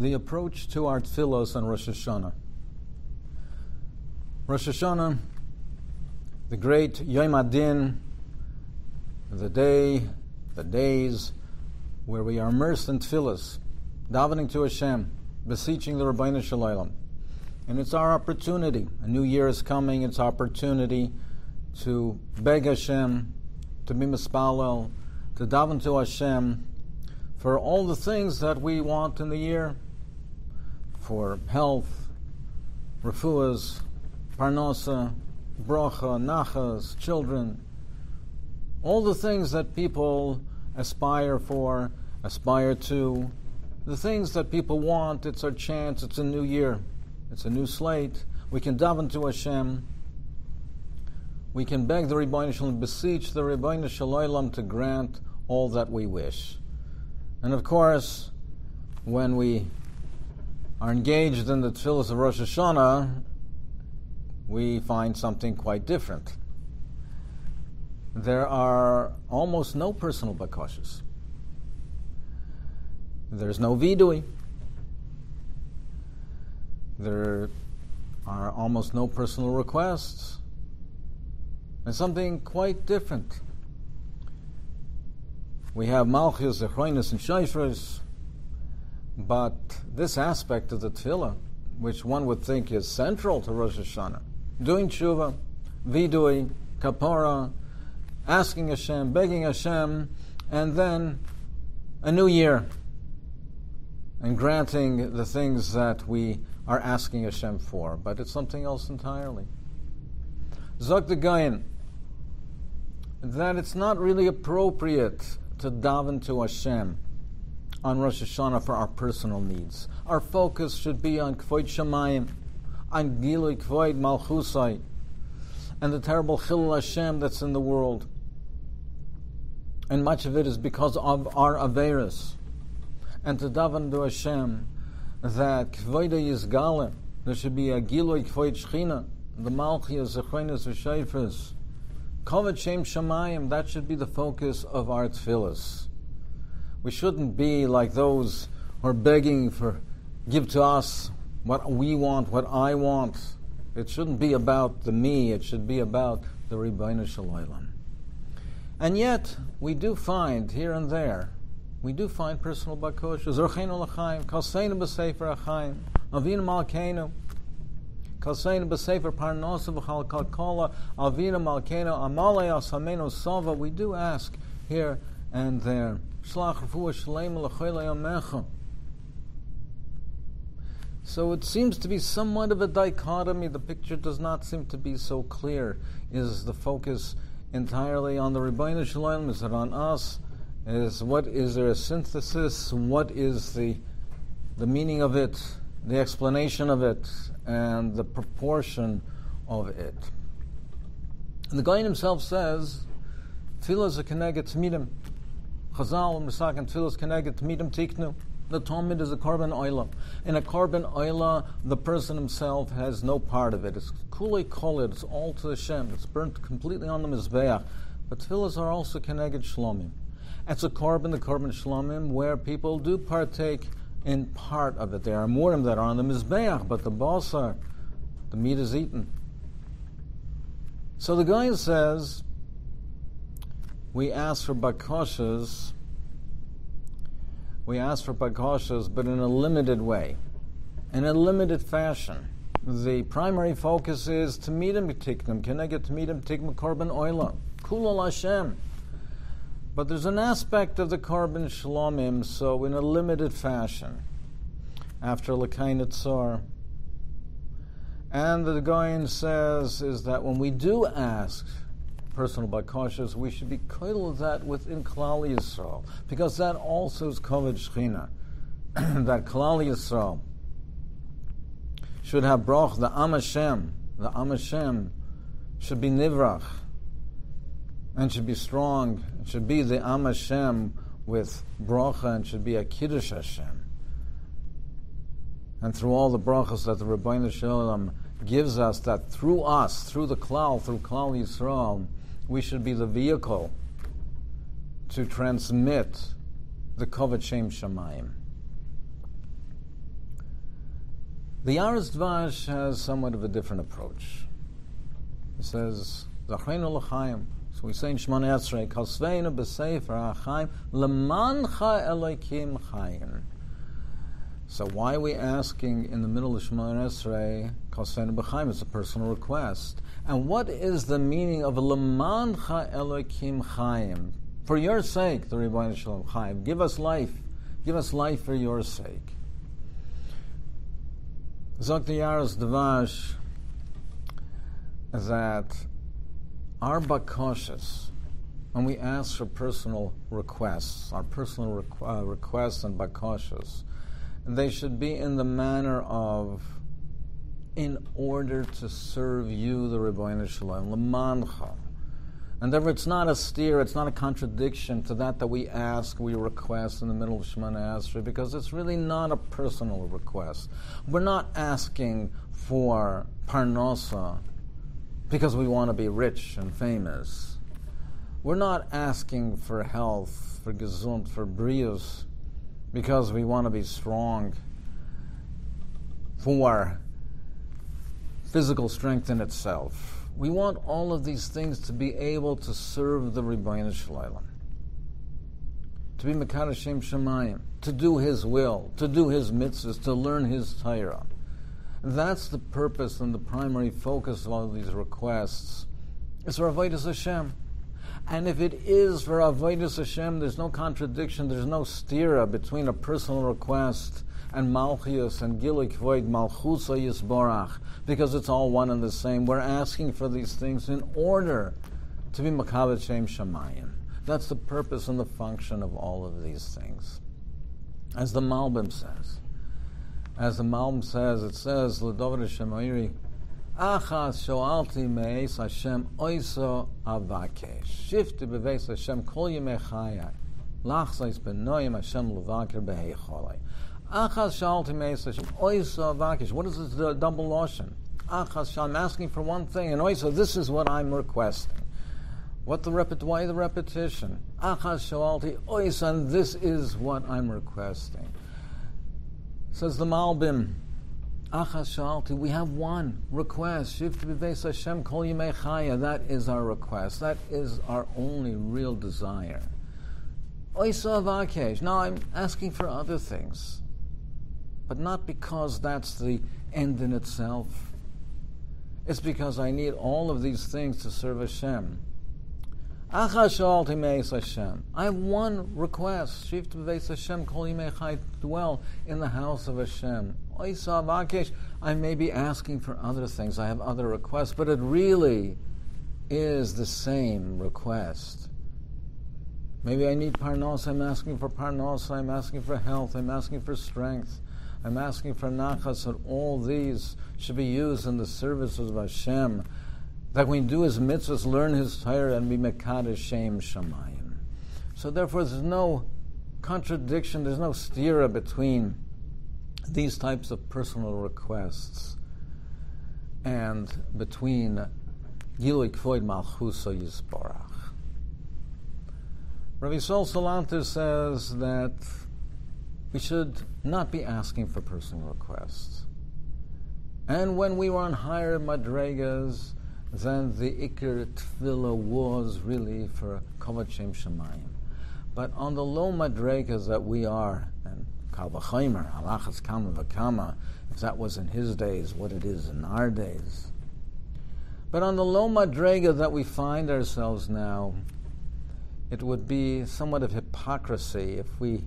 the approach to our Tefillos on Rosh Hashanah. Rosh Hashanah, the great Yom Adin, the days where we are immersed in Tefillos, davening to Hashem, beseeching the Rabbeinu Shalom. And it's our opportunity. A new year is coming. It's our opportunity to beg Hashem, to be mispalel, to daven to Hashem for all the things that we want in the year, for health, refuahs, parnasa, bracha, nachas, children, all the things that people aspire to, the things that people want. It's our chance. It's a new year. It's a new slate. We can daven to Hashem. We can beg the Rabbeinu Shalom, beseech the Rabbeinu Shalom to grant all that we wish. And of course, when we are engaged in the Tefillos of Rosh Hashanah, we find something quite different. There are almost no personal bakashas. There's no vidui. There are almost no personal requests. And something quite different. We have malchus, zechroinus, and shayfres, but this aspect of the tefillah, which one would think is central to Rosh Hashanah, doing tshuva, vidui, kapara, asking Hashem, begging Hashem, and then a new year, and granting the things that we are asking Hashem for. But it's something else entirely. Zok the Gayin, that it's not really appropriate to daven to Hashem on Rosh Hashanah for our personal needs. Our focus should be on Kvoid Shamayim, on Gilui Kvoid Malchusai, and the terrible Chilul Hashem that's in the world. And much of it is because of our Averis. And to daven to Hashem that Kvoida Yizgale, there should be a Gilui Kvoid Shechina, the Malchias, the Zechroinus, the Shayfres, Kavod Shem Shamayim, that should be the focus of our tefillas. We shouldn't be like those who are begging for, give to us what we want, what I want. It shouldn't be about the me, it should be about the Rabbeinu Shalom. And yet, we do find here and there, we do find personal bakoshas. Zorcheinu l'chaim, kalseinu b'sefer achaim, avinu malkeinu, kalseinu b'sefer parnasa v'chal kalkola, avinu malkeinu, amalei asamenu sava. We do ask here and there. Shlach refuah shleima l'choylei amecha. So it seems to be somewhat of a dichotomy. The picture does not seem to be so clear. Is the focus entirely on the Rabbeinu Shalom? Is it on us? Is there a synthesis? What is the meaning of it, the explanation of it, and the proportion of it? And the Gaon himself says, Tefillah is a keneged tmidim. Chazal Misakan Tefillah is keneged tmidim tiknu. The Talmud is a korban oila. In a korban oila, the person himself has no part of it. It's kulei kolid. It's all to Hashem. It's burnt completely on the mizbeach. But tefillahs are also keneged shlomim. It's a korban, the korban shlomim, where people do partake in part of it. There are murim that are on the mizbeach, but the basar, the meat is eaten. So the guy says, we ask for bakoshas, but in a limited way, in a limited fashion. The primary focus is to meet him, tiknim, keneged to meet him, tiknim korban oila, kulal Hashem. But there's an aspect of the korban shlomim, so in a limited fashion, after l'kain etzor. And the Gaon says is that when we do ask personal bakoshas, we should be koil of that within Klal Yisrael, because that also is kavod shechina. That Klal Yisrael should have brach, the Am Hashem should be nivrach, and should be strong. It should be the Am Hashem with bracha, and should be a Kiddush Hashem. And through all the brachas that the Rabbeinu Shalom gives us, that through the Klal, through Klal Yisrael, we should be the vehicle to transmit the Kavod Shem Shamayim. The Yaris Dvash has somewhat of a different approach. He says, Zachreinu l'chaim. So we say in Shemona Esrei, Kasveinu b'sefer ha'chaim, lemancha Elokim chayim. So why are we asking in the middle of Shemona Esrei, Kasveinu b'chaim? It's a personal request. And what is the meaning of lemancha Elokim chayim? For your sake, the Rebbeinu Shalom Chayim, give us life. Give us life for your sake. Zok the Yaris Dvash that our bakoshes, when we ask for personal requests, our personal requests and bakoshes, they should be in the manner of, in order to serve you, the Rebbeinu Shalom, lemancha. And therefore it's not a steer, it's not a contradiction to that we ask, we request in the middle of Shemona Esrei, because it's really not a personal request. We're not asking for parnasa because we want to be rich and famous. We're not asking for health, for gesund, for brius, because we want to be strong, for physical strength in itself. We want all of these things to be able to serve the Rebbeinu Shalom, to be Mekadosh Shem Shemayim, to do His will, to do His mitzvahs, to learn His Torah. That's the purpose and the primary focus of all of these requests. It's for Avodas Hashem. And if it is for Avodas Hashem, there's no contradiction, there's no stira between a personal request and Malchus and Gilui Kvoid Malchusa Yisborach, because it's all one and the same. We're asking for these things in order to be Mekadosh Shem Shemayim. That's the purpose and the function of all of these things. As the Malbim says, it says, L'Dovid Hofstedter, Achas shoalti me'es Hashem oiso avakesh. Shifti beveis Hashem kol yemei chayai. Lachzais benoyim Hashem levaker behecholai. Achas shoalti me'es Hashem oiso avakesh. What is this double lotion? Achas, I'm asking for one thing, and oiso, this is what I'm requesting. Why the repetition? Achas shoalti oiso, and this is what I'm requesting. Says the Malbim, Achas shalti, we have one request. Shifti b'veis Hashem kol yemei chaya. That is our request. That is our only real desire. Oisa avakesh. Now I'm asking for other things, but not because that's the end in itself. It's because I need all of these things to serve Hashem. Achas shalti meis Hashem. I have one request. Shifti b'veis Hashem kol yemei chaya. Dwell in the house of Hashem. I may be asking for other things, I have other requests, but it really is the same request. Maybe I need parnos, I'm asking for parnos, I'm asking for health, I'm asking for strength, I'm asking for nachas, and all these should be used in the services of Hashem, that we do His mitzvahs, learn His Torah, and be Mekadosh Shem Shemayim. So therefore there's no contradiction, there's no stira between these types of personal requests and between Gilui Kvoid Malchusa Yisborach. Rabbi Sol Salanter says that we should not be asking for personal requests. And when we were on higher madregas, then the Iker Tefillah was really for Kavod Shem Shemayim. But on the low madregas that we are, and Kal v'chaymer, halachas kama v'kama, if that was in his days, what it is in our days. But on the low madrega that we find ourselves now, it would be somewhat of hypocrisy if we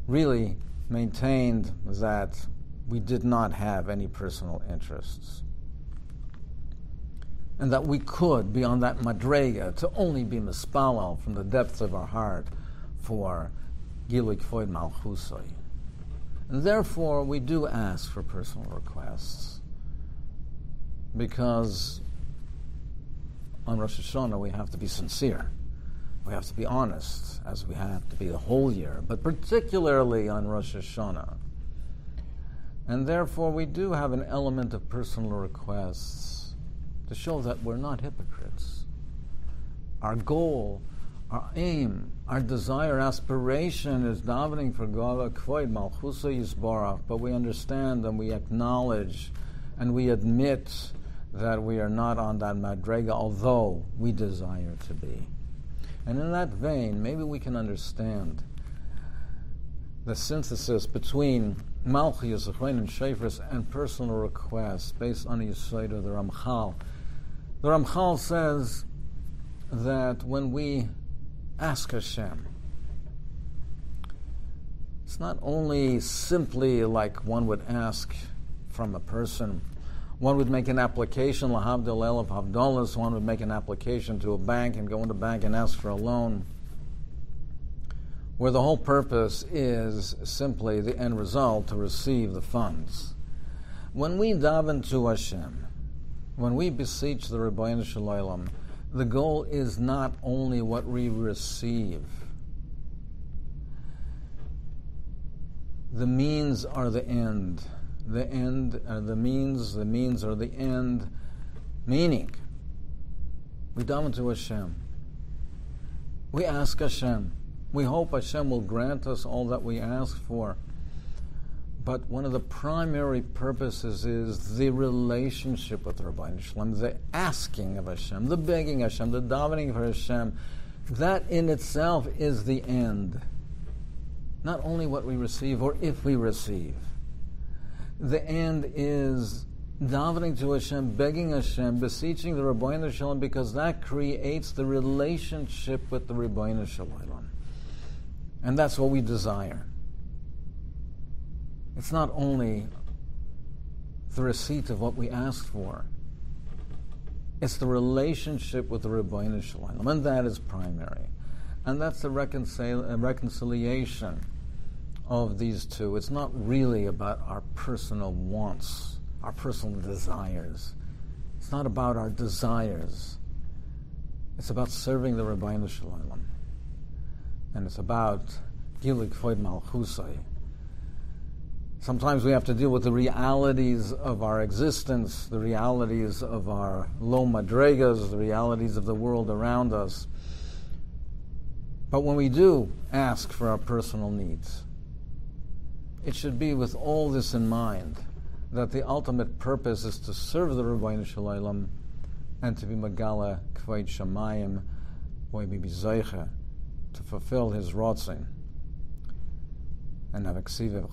really maintained that we did not have any personal interests, and that we could be on that madrega to only be mispalal from the depths of our heart for Gilui Kvoid Malchusai. And therefore, we do ask for personal requests, because on Rosh Hashanah we have to be sincere. We have to be honest, as we have to be the whole year, but particularly on Rosh Hashanah. And therefore, we do have an element of personal requests to show that we're not hypocrites. Our goal Our aim, our desire, aspiration is davening for Gala Kvoid Malchusa Yisborach, but we understand and we acknowledge and we admit that we are not on that madrega, although we desire to be. And in that vein, maybe we can understand the synthesis between Malchus, Zechrein, and Shafris and personal requests based on the Yesod of the Ramchal. The Ramchal says that when we ask Hashem, it's not only simply like one would ask from a person. One would make an application, lahavdil elef havdolas, one would make an application to a bank and go into the bank and ask for a loan, where the whole purpose is simply the end result to receive the funds. When we daven to Hashem, when we beseech the Rebbeinu Shalom, the goal is not only what we receive. The means are the end. The end are the means are the end. Meaning, we daven to Hashem. We ask Hashem. We hope Hashem will grant us all that we ask for. But one of the primary purposes is the relationship with Rabbi Shalom, the asking of Hashem, the begging Hashem, the davening for Hashem. That in itself is the end. Not only what we receive or if we receive. The end is davening to Hashem, begging Hashem, beseeching the Rabbi Shalom, because that creates the relationship with the Rabbi Shalom. And that's what we desire. It's not only the receipt of what we asked for. It's the relationship with the Rebbeinu Shalom, and that is primary. And that's the reconciliation of these two. It's not really about our personal wants, our personal desires. It's not about our desires. It's about serving the Rebbeinu Shalom. And it's about Gilui Kvoid Malchusai. Sometimes we have to deal with the realities of our existence, the realities of our low madregas, the realities of the world around us. But when we do ask for our personal needs, it should be with all this in mind, that the ultimate purpose is to serve the Rebbeinu Shalom and to be Megala Kvoid Shamayim, or maybe Zeicha, to fulfill his Rotzin and have a ksiva